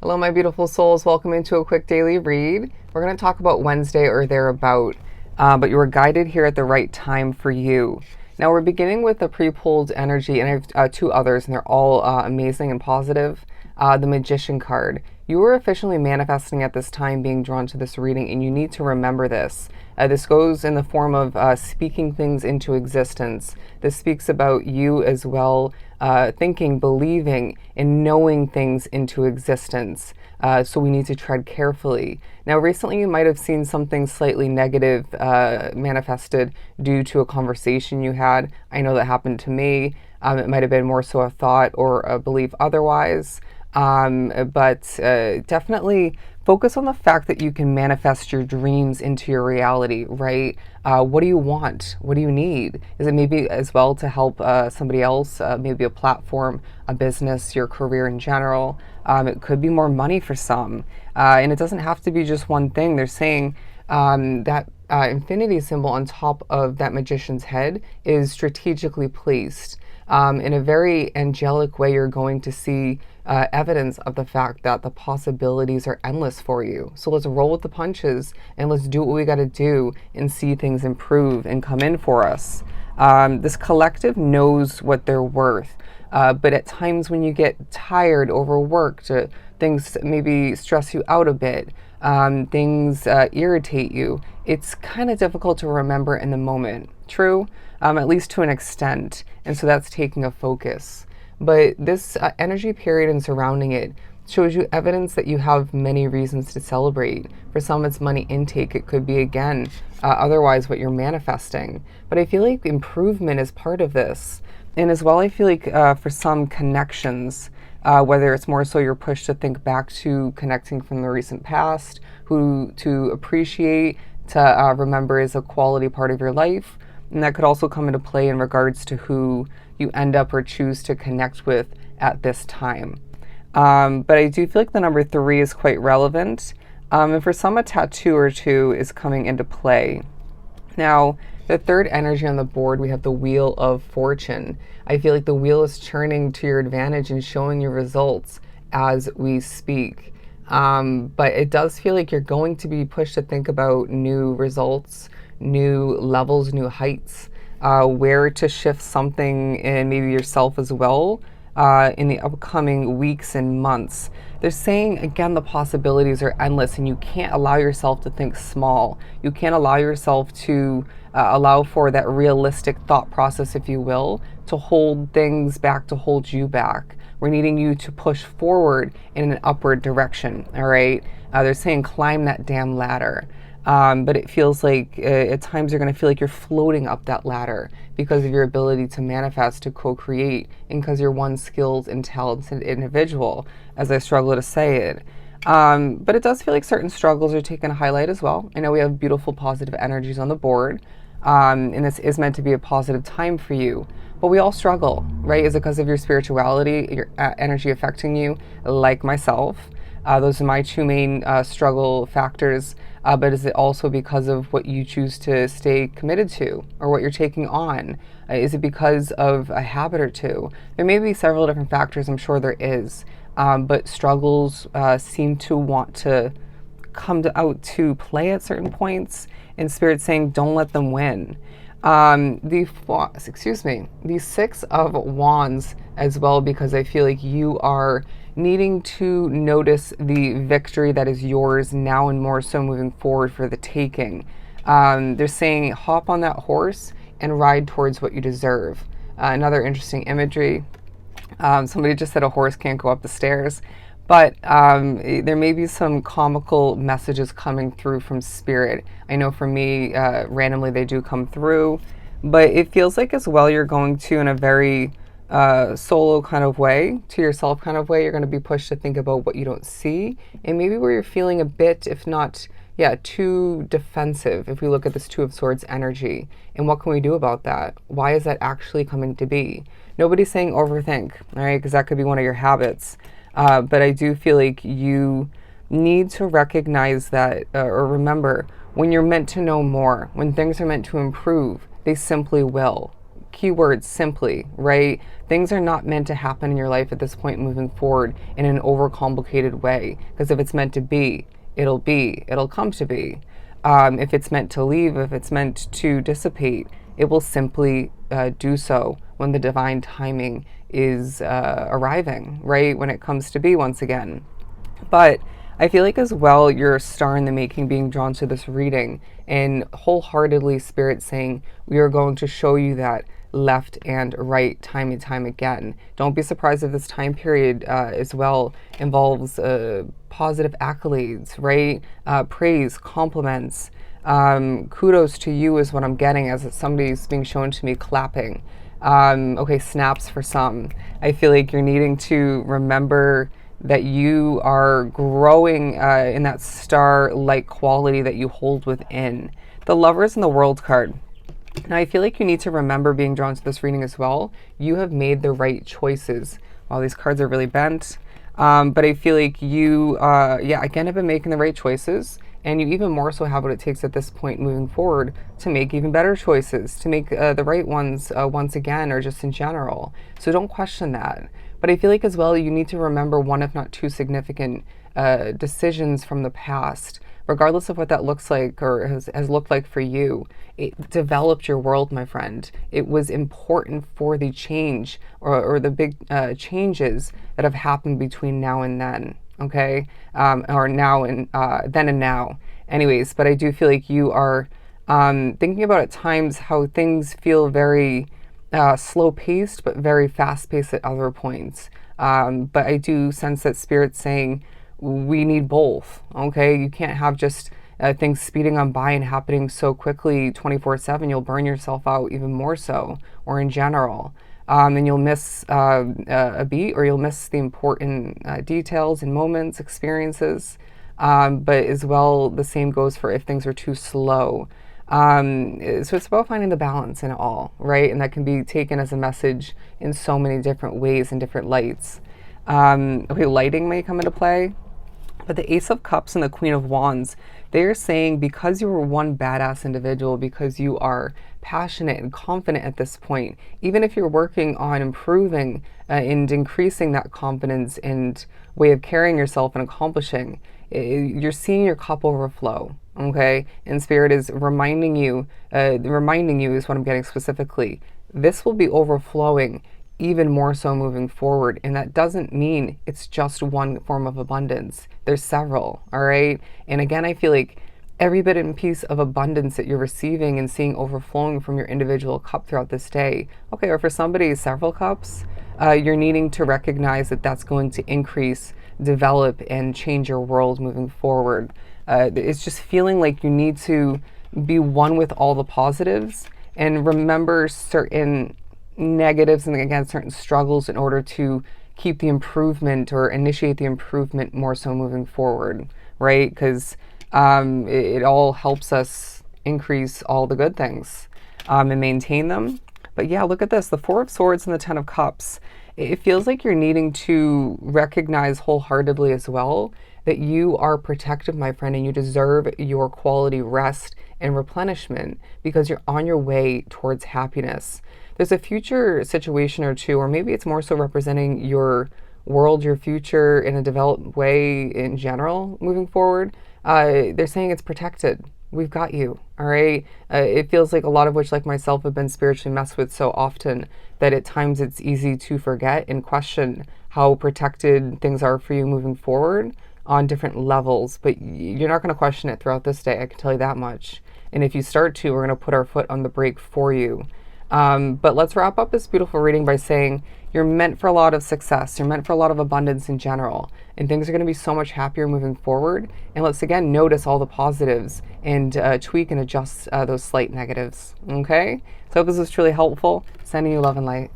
Hello, my beautiful souls. Welcome into a quick daily read. We're going to talk about Wednesday or thereabout, but you were guided here at the right time for you. Now, we're beginning with the pre-pulled energy, and I have two others, and they're all amazing and positive. The Magician card. You were officially manifesting at this time being drawn to this reading, and you need to remember this. This goes in the form of speaking things into existence. This speaks about you as well, thinking, believing, and knowing things into existence. So we need to tread carefully. Now, recently you might have seen something slightly negative manifested due to a conversation you had. I know that happened to me. It might have been more so a thought or a belief otherwise. But definitely focus on the fact that you can manifest your dreams into your reality, right? What do you want? What do you need? Is it maybe as well to help somebody else, maybe a platform, a business, your career in general? It could be more money for some. And it doesn't have to be just one thing. They're saying that infinity symbol on top of that magician's head is strategically placed. In a very angelic way, you're going to see evidence of the fact that the possibilities are endless for you. So let's roll with the punches and let's do what we got to do and see things improve and come in for us. This collective knows what they're worth. But at times when you get tired, overworked, things maybe stress you out a bit, things irritate you, it's kind of difficult to remember in the moment. True? At least to an extent. And so that's taking a focus. But this energy period and surrounding it shows you evidence that you have many reasons to celebrate. For some, it's money intake. It could be, again, otherwise what you're manifesting. But I feel like improvement is part of this. And as well, I feel like for some connections, whether it's more so you're pushed to think back to connecting from the recent past, who to appreciate, to remember is a quality part of your life. And that could also come into play in regards to who you end up or choose to connect with at this time. But I do feel like the number 3 is quite relevant. And for some, a tattoo or two is coming into play. Now, the third energy on the board, we have the Wheel of Fortune. I feel like the wheel is churning to your advantage and showing you results as we speak. But it does feel like you're going to be pushed to think about new results, new levels, new heights, where to shift something in maybe yourself as well in the upcoming weeks and months. They're saying, again, the possibilities are endless and you can't allow yourself to think small. You can't allow yourself to allow for that realistic thought process, if you will, to hold things back, to hold you back. We're needing you to push forward in an upward direction, all right? They're saying climb that damn ladder. But it feels like at times you're going to feel like you're floating up that ladder because of your ability to manifest, to co-create, and because you're one skilled and talented individual, as I struggle to say it. But it does feel like certain struggles are taking a highlight as well. I know we have beautiful positive energies on the board, and this is meant to be a positive time for you. But we all struggle, right? Is it because of your spirituality, your energy affecting you, like myself? Those are my two main struggle factors. But is it also because of what you choose to stay committed to or what you're taking on? Is it because of a habit or two? There may be several different factors, I'm sure there is. But struggles seem to want to come out to play at certain points, and Spirit saying, don't let them win. The 6 of Wands as well, because I feel like you are needing to notice the victory that is yours now and more so moving forward for the taking. They're saying hop on that horse and ride towards what you deserve. Another interesting imagery. Somebody just said a horse can't go up the stairs. But there may be some comical messages coming through from Spirit. I know for me, randomly they do come through. But it feels like as well you're going to, in a very solo kind of way, to yourself kind of way, you're going to be pushed to think about what you don't see. And maybe where you're feeling a bit, if not, too defensive, if we look at this 2 of Swords energy. And what can we do about that? Why is that actually coming to be? Nobody's saying overthink, all right? Because that could be one of your habits. But I do feel like you need to recognize that or remember when you're meant to know more, when things are meant to improve, they simply will. Keywords, simply, right? Things are not meant to happen in your life at this point moving forward in an overcomplicated way. Because if it's meant to be, it'll come to be. If it's meant to leave, if it's meant to dissipate, it will simply do so when the divine timing is arriving, right? When it comes to be once again. But I feel like as well, you're a star in the making being drawn to this reading, and wholeheartedly Spirit saying, we are going to show you that left and right time and time again. Don't be surprised if this time period as well involves positive accolades, right? Praise, compliments. Kudos to you is what I'm getting as somebody's being shown to me clapping. Okay, snaps for some. I feel like you're needing to remember that you are growing in that star-like quality that you hold within. The Lovers and the World card. Now, I feel like you need to remember, being drawn to this reading as well, you have made the right choices. While these cards are really bent, but I feel like you, again, have been making the right choices, and you even more so have what it takes at this point moving forward to make even better choices, to make the right ones once again, or just in general. So don't question that. But I feel like as well, you need to remember one, if not two, significant decisions from the past, regardless of what that looks like or has looked like for you. It developed your world, my friend. It was important for the change or the big changes that have happened between now and then, okay? Or now and then and now. Anyways, but I do feel like you are thinking about at times how things feel very slow-paced, but very fast-paced at other points. But I do sense that Spirit's saying we need both, okay? You can't have just things speeding on by and happening so quickly 24/7. You'll burn yourself out even more so, or in general. And you'll miss a beat, or you'll miss the important details and moments, experiences. But as well, the same goes for if things are too slow. So it's about finding the balance in it all, right? And that can be taken as a message in so many different ways and different lights. Okay, lighting may come into play, but the Ace of Cups and the Queen of Wands, they're saying because you were one badass individual, because you are passionate and confident at this point, even if you're working on improving and increasing that confidence and way of carrying yourself and accomplishing, you're seeing your cup overflow. Okay, and Spirit is reminding you is what I'm getting specifically. This will be overflowing even more so moving forward, and that doesn't mean it's just one form of abundance. There's several, all right? And again, I feel like every bit and piece of abundance that you're receiving and seeing overflowing from your individual cup throughout this day, okay, or for somebody, several cups, you're needing to recognize that that's going to increase, develop, and change your world moving forward. It's just feeling like you need to be one with all the positives and remember certain negatives and, again, certain struggles in order to keep the improvement or initiate the improvement more so moving forward, right? Because it all helps us increase all the good things and maintain them. But yeah, look at this, the Four of Swords and the Ten of Cups. It feels like you're needing to recognize wholeheartedly as well that you are protected, my friend, and you deserve your quality rest and replenishment because you're on your way towards happiness. There's a future situation or two, or maybe it's more so representing your world, your future in a developed way in general moving forward. They're saying it's protected. We've got you, all right? It feels like a lot of which, like myself, have been spiritually messed with so often that at times it's easy to forget and question how protected things are for you moving forward on different levels. But you're not going to question it throughout this day, I can tell you that much. And if you start to, we're going to put our foot on the brake for you. But let's wrap up this beautiful reading by saying you're meant for a lot of success. You're meant for a lot of abundance in general. And things are going to be so much happier moving forward. And let's, again, notice all the positives and tweak and adjust those slight negatives. Okay? So I hope this was truly helpful. Sending you love and light.